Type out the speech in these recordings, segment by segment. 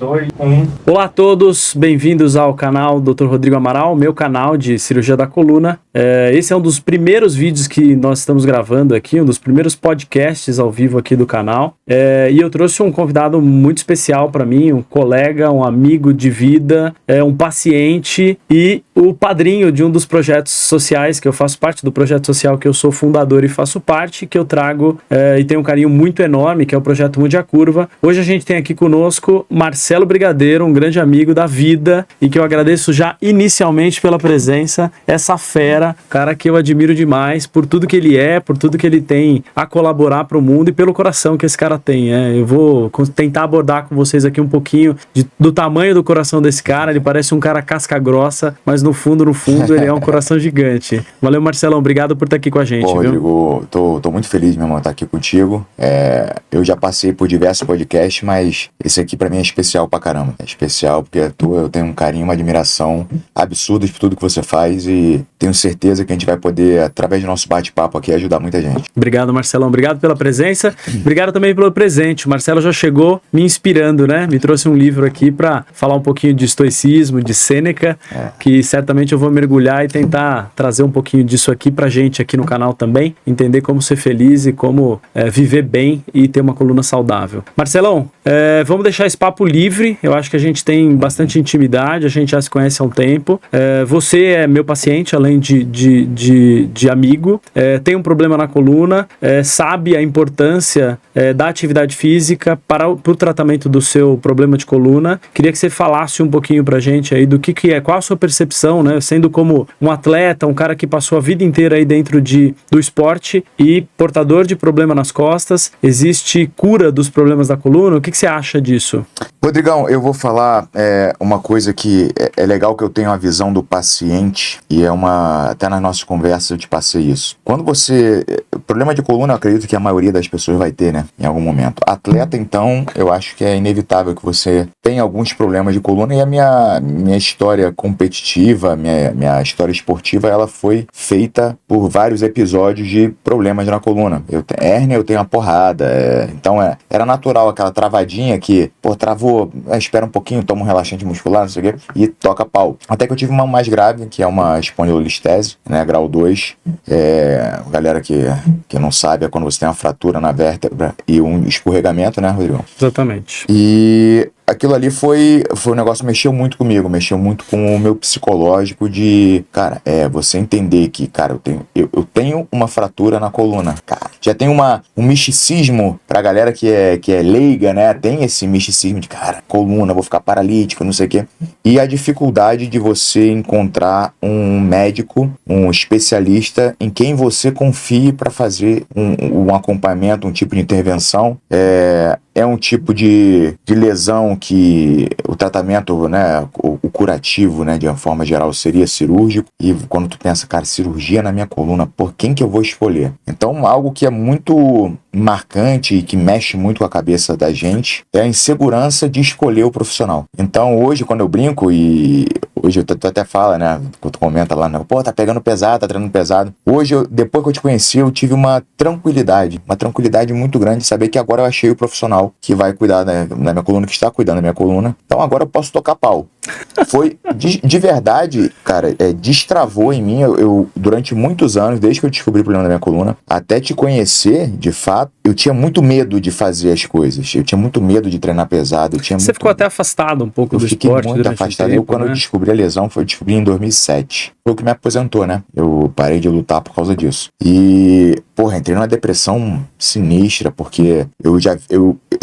2, 1. Olá a todos, bem-vindos ao canal Dr. Rodrigo Amaral, meu canal de cirurgia da coluna. Esse é um dos primeiros vídeos que nós estamos gravando aqui, um dos primeiros podcasts ao vivo aqui do canal. E eu trouxe um convidado muito especial para mim, um colega, um amigo de vida, um paciente e o padrinho de um dos projetos sociais que eu faço parte, do projeto social que eu sou fundador e faço parte, que eu trago e tenho um carinho muito enorme, que é o projeto Mude a Curva. Hoje a gente tem aqui conosco Marcelo Brigadeiro, um grande amigo da vida e que eu agradeço já inicialmente pela presença, essa fera, cara que eu admiro demais por tudo que ele é, por tudo que ele tem a colaborar para o mundo e pelo coração que esse cara tem. Eu vou tentar abordar com vocês aqui um pouquinho do tamanho do coração desse cara. Ele parece um cara casca grossa, mas no fundo ele é um coração gigante. Valeu, Marcelão, obrigado por estar aqui com a gente. Pô, Rodrigo, tô muito feliz, meu irmão, estar aqui contigo. Eu já passei por diversos podcasts, mas esse aqui pra mim é especial pra caramba. É especial porque eu tenho um carinho, uma admiração absurda por tudo que você faz e tenho certeza que a gente vai poder, através do nosso bate-papo aqui, ajudar muita gente. Obrigado, Marcelão. Obrigado pela presença. Obrigado também pelo presente. O Marcelo já chegou me inspirando, né? Me trouxe um livro aqui pra falar um pouquinho de estoicismo, de Sêneca, que certamente eu vou mergulhar e tentar trazer um pouquinho disso aqui pra gente aqui no canal também, entender como ser feliz e como viver bem e ter uma coluna saudável. Marcelão, vamos deixar esse papo livre. Eu acho que a gente tem bastante intimidade, a gente já se conhece há um tempo. Você é meu paciente, além de amigo, tem um problema na coluna, sabe a importância da atividade física para o tratamento do seu problema de coluna. Queria que você falasse um pouquinho pra gente aí do que é, qual a sua percepção, né? Sendo como um atleta, um cara que passou a vida inteira aí dentro do esporte e portador de problema nas costas, existe cura dos problemas da coluna? O que você acha disso? Rodrigão, eu vou falar uma coisa que é legal, que eu tenho a visão do paciente e até nas nossas conversas eu te passei isso. Quando problema de coluna, eu acredito que a maioria das pessoas vai ter, né, em algum momento. Atleta, então, eu acho que é inevitável que você tenha alguns problemas de coluna, e a minha história competitiva, minha história esportiva, ela foi feita por vários episódios de problemas na coluna. Hérnia eu tenho uma porrada, então era natural aquela travadinha que, travou, espera um pouquinho, toma um relaxante muscular, não sei o quê, e toca pau. Até que eu tive uma mais grave, que é uma espondilolistese, né, grau 2. Galera que não sabe, é quando você tem uma fratura na vértebra e um escorregamento, né, Rodrigo? Exatamente. E aquilo ali foi um negócio que mexeu muito comigo, mexeu muito com o meu psicológico de, cara, você entender que, cara, eu tenho uma fratura na coluna, cara. Já tem um misticismo pra galera que é leiga, né? Tem esse misticismo de, cara, coluna, vou ficar paralítico, não sei o quê. E a dificuldade de você encontrar um médico, um especialista em quem você confie para fazer um acompanhamento, um tipo de intervenção. É um tipo de lesão que o tratamento, né, o curativo, né, de uma forma geral, seria cirúrgico. E quando tu pensa, cara, cirurgia na minha coluna, por quem que eu vou escolher? Então, algo que é muito marcante e que mexe muito com a cabeça da gente é a insegurança de escolher o profissional. Então, hoje, quando eu brinco, e hoje tu até fala, né, quando tu comenta lá, né, tá pegando pesado, tá treinando pesado. Hoje, depois que eu te conheci, eu tive uma tranquilidade muito grande de saber que agora eu achei o profissional que vai cuidar da minha coluna, que está cuidando da minha coluna. Então agora eu posso tocar pau. Foi, de verdade, cara, destravou em mim, eu durante muitos anos, desde que eu descobri o problema da minha coluna, até te conhecer, de fato, eu tinha muito medo de fazer as coisas. Eu tinha muito medo de treinar pesado. Você ficou até afastado um pouco do esporte? Eu fiquei muito afastado. Quando eu descobri a lesão, eu descobri em 2007. Foi o que me aposentou, né? Eu parei de lutar por causa disso. E, entrei numa depressão sinistra, porque eu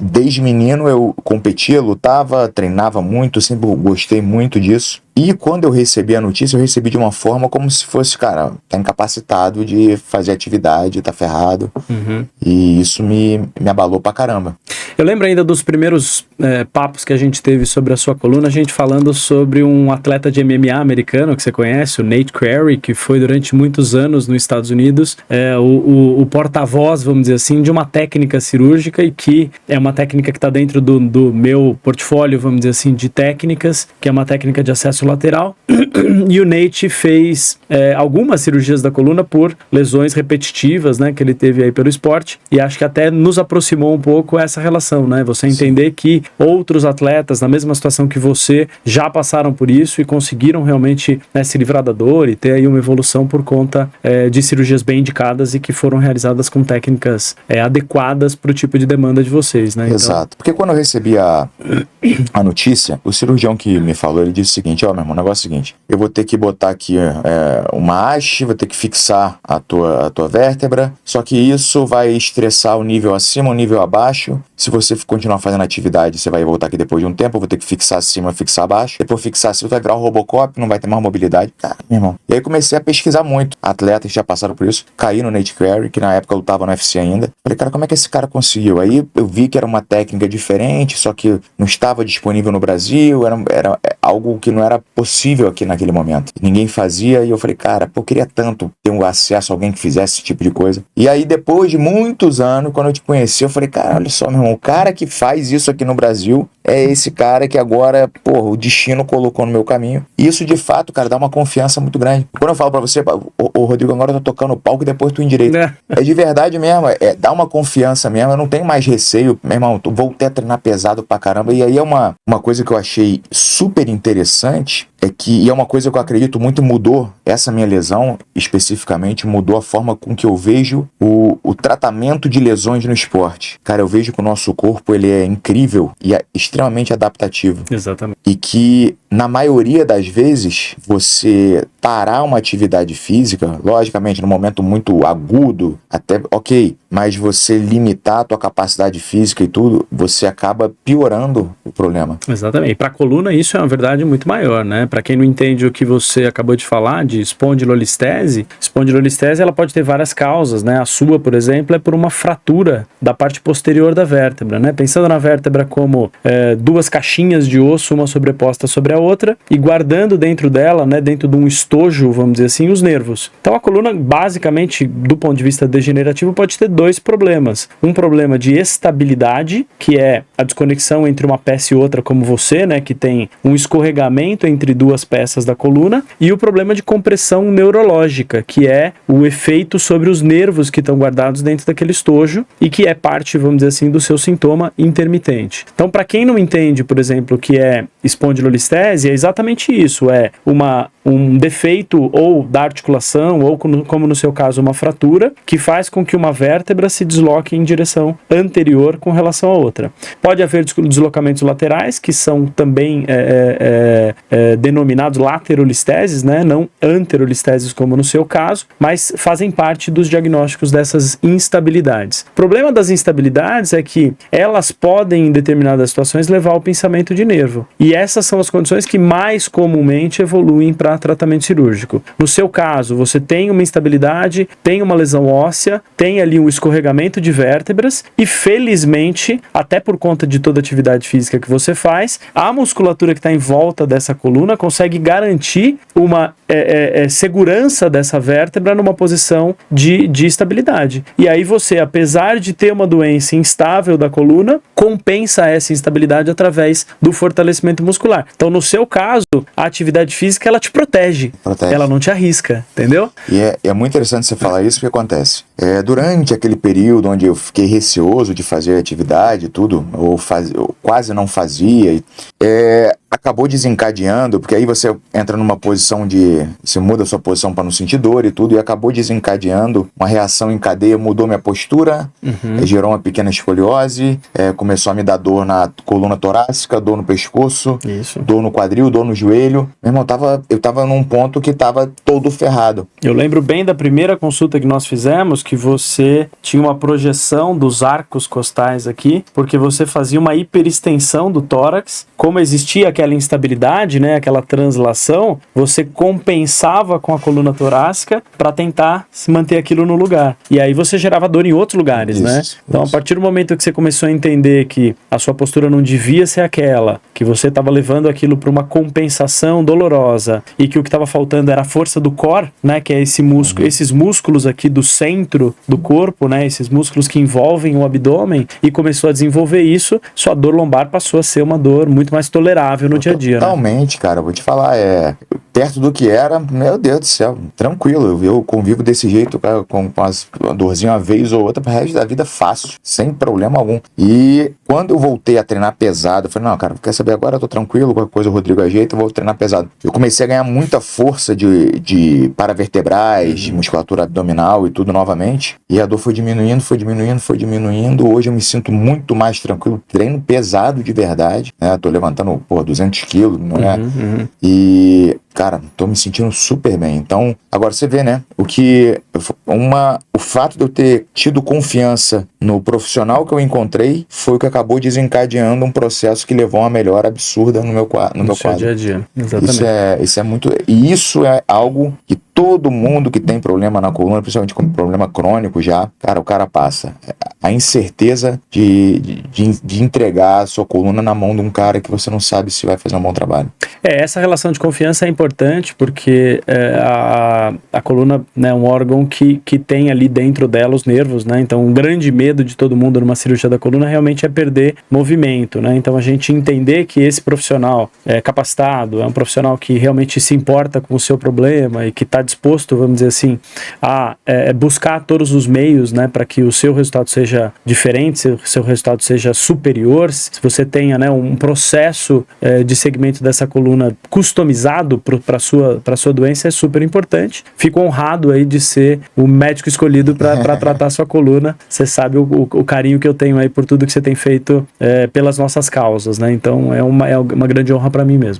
desde menino eu competia, lutava, treinava muito, sempre gostei muito disso. E quando eu recebi a notícia, eu recebi de uma forma como se fosse, cara, tá incapacitado de fazer atividade, tá ferrado. Uhum. E isso me abalou pra caramba. Eu lembro ainda dos primeiros papos que a gente teve sobre a sua coluna, a gente falando sobre um atleta de MMA americano que você conhece, o Nate Query, que foi durante muitos anos nos Estados Unidos o porta-voz, vamos dizer assim, de uma técnica cirúrgica, e que é uma técnica que está dentro do meu portfólio, vamos dizer assim, de técnicas, que é uma técnica de acesso lateral. E o Nate fez algumas cirurgias da coluna por lesões repetitivas, né, que ele teve aí pelo esporte, e acho que até nos aproximou um pouco essa relação, né, você entender que outros atletas na mesma situação que você já passaram por isso e conseguiram realmente, né, se livrar da dor e ter aí uma evolução por conta de cirurgias bem indicadas e que foram realizadas com técnicas adequadas para o tipo de demanda de vocês, né? Exato, porque quando eu recebi a notícia, o cirurgião que me falou, ele disse o seguinte: meu irmão, o negócio é o seguinte, eu vou ter que botar aqui uma haste, vou ter que fixar a tua vértebra, só que isso vai estressar o nível acima, o nível abaixo. Se você continuar fazendo atividade, você vai voltar aqui depois de um tempo, eu vou ter que fixar acima, fixar abaixo, depois fixar acima, vai virar o Robocop, não vai ter mais mobilidade. Cara, meu irmão. E aí comecei a pesquisar muito, atletas que já passaram por isso, caí no Nate Query, que na época eu lutava no UFC ainda. Falei, cara, como é que esse cara conseguiu? Aí eu vi que era uma técnica diferente, só que não estava disponível no Brasil, era algo que não era possível aqui naquele momento. Ninguém fazia, e eu falei, cara, eu queria tanto ter um acesso a alguém que fizesse esse tipo de coisa. E aí, depois de muitos anos, quando eu te conheci, eu falei, cara, olha só, meu irmão, o cara que faz isso aqui no Brasil é esse cara que agora, o destino colocou no meu caminho. E isso, de fato, cara, dá uma confiança muito grande. Quando eu falo pra você, ô Rodrigo, agora eu tô tocando o palco e depois tu endireita. É de verdade mesmo, dá uma confiança mesmo, eu não tenho mais receio, meu irmão, voltei a treinar pesado pra caramba. E aí é uma coisa que eu achei super interessante, e é uma coisa que eu acredito muito mudou, essa minha lesão especificamente, mudou a forma com que eu vejo o tratamento de lesões no esporte. Cara, eu vejo que o nosso corpo, ele é incrível e é extremamente adaptativo. Exatamente. E que, na maioria das vezes, você parar uma atividade física, logicamente, num momento muito agudo, até ok, mas você limitar a tua capacidade física e tudo, você acaba piorando o problema. Exatamente. E para a coluna isso é uma verdade muito maior, né? Para quem não entende o que você acabou de falar de espondilolistese ela pode ter várias causas, né? A sua, por exemplo, é por uma fratura da parte posterior da vértebra, né? Pensando na vértebra como duas caixinhas de osso, uma sobreposta sobre a outra, e guardando dentro dela, né, dentro de um estojo, vamos dizer assim, os nervos. Então a coluna, basicamente, do ponto de vista degenerativo, pode ter dois problemas. Um problema de estabilidade, que é a desconexão entre uma peça e outra, como você, né, que tem um escorregamento entre duas peças da coluna, e o problema de compressão neurológica, que é o efeito sobre os nervos que estão guardados dentro daquele estojo e que é parte, vamos dizer assim, do seu sintoma intermitente. Então, para quem não entende, por exemplo, o que é espondilolistese, é exatamente isso, é um defeito ou da articulação, ou como no seu caso, uma fratura, que faz com que uma vértebra se desloque em direção anterior com relação à outra. Pode haver deslocamentos laterais, que são também denominados laterolisteses, né? Não anterolisteses como no seu caso, mas fazem parte dos diagnósticos dessas instabilidades. O problema das instabilidades é que elas podem, em determinadas situações, levar ao pinçamento de nervo. E essas são as condições que mais comumente evoluem para tratamento cirúrgico. No seu caso, você tem uma instabilidade, tem uma lesão óssea, tem ali um escorregamento de vértebras e, felizmente, até por conta de toda a atividade física que você faz, a musculatura que está em volta dessa coluna consegue garantir uma segurança dessa vértebra numa posição de estabilidade. E aí você, apesar de ter uma doença instável da coluna, compensa essa instabilidade através do fortalecimento muscular. Então, no seu caso, a atividade física, ela te protege. Ela não te arrisca, entendeu? E é muito interessante você falar isso, porque acontece. Durante aquele período onde eu fiquei receoso de fazer atividade e tudo, ou quase não fazia, acabou desencadeando, porque aí você entra numa posição você muda a sua posição para não sentir dor e tudo, e acabou desencadeando uma reação em cadeia, mudou minha postura, gerou uma pequena escoliose, começou a me dar dor na coluna torácica, dor no pescoço, dor no quadril, dor no joelho. Meu irmão, eu tava num ponto que tava todo ferrado. Eu lembro bem da primeira consulta que nós fizemos, que você tinha uma projeção dos arcos costais aqui, porque você fazia uma hiperextensão do tórax. Como existia aquela instabilidade, né, aquela translação, você compensava com a coluna torácica para tentar se manter aquilo no lugar. E aí você gerava dor em outros lugares, né? Então, a partir do momento que você começou a entender que a sua postura não devia ser aquela, que você estava levando aquilo para uma compensação dolorosa e que o que estava faltando era a força do core, né, que é esse músculo, esses músculos aqui do centro do corpo, né, esses músculos que envolvem o abdômen, e começou a desenvolver isso, sua dor lombar passou a ser uma dor muito mais tolerável no no dia a dia, totalmente, cara. Vou te falar, perto do que era, meu Deus do céu, tranquilo. Eu convivo desse jeito, cara, com uma dorzinha uma vez ou outra pro resto da vida fácil, sem problema algum. E quando eu voltei a treinar pesado, eu falei, não, cara, quer saber, agora eu tô tranquilo, qualquer coisa o Rodrigo ajeita, eu vou treinar pesado. Eu comecei a ganhar muita força de paravertebrais, de musculatura abdominal e tudo novamente. E a dor foi diminuindo, foi diminuindo, foi diminuindo. Hoje eu me sinto muito mais tranquilo, treino pesado de verdade, né? Tô levantando, 200 quilos, não é? E, cara, tô me sentindo super bem. Então, agora você vê, né? O fato de eu ter tido confiança no profissional que eu encontrei foi o que acabou desencadeando um processo que levou a uma melhora absurda no meu quadro. Dia a dia, exatamente. Isso é muito... E isso é algo que todo mundo que tem problema na coluna, principalmente com problema crônico já, cara, o cara passa. A incerteza de entregar a sua coluna na mão de um cara que você não sabe se vai fazer um bom trabalho. Essa relação de confiança é importante porque a coluna, né, é um órgão que tem ali dentro dela os nervos, né? Então, um grande medo de todo mundo numa cirurgia da coluna realmente é perder movimento, né? Então, a gente entender que esse profissional é capacitado, é um profissional que realmente se importa com o seu problema e que está disposto, vamos dizer assim, a buscar todos os meios, né, para que o seu resultado seja diferente, seu resultado seja superior, se você tenha, né, um processo de segmento dessa coluna customizado para sua doença, é super importante. Fico honrado aí de ser o médico escolhido para tratar a sua coluna. Você sabe o carinho que eu tenho aí por tudo que você tem feito pelas nossas causas, né? Então é uma grande honra para mim mesmo.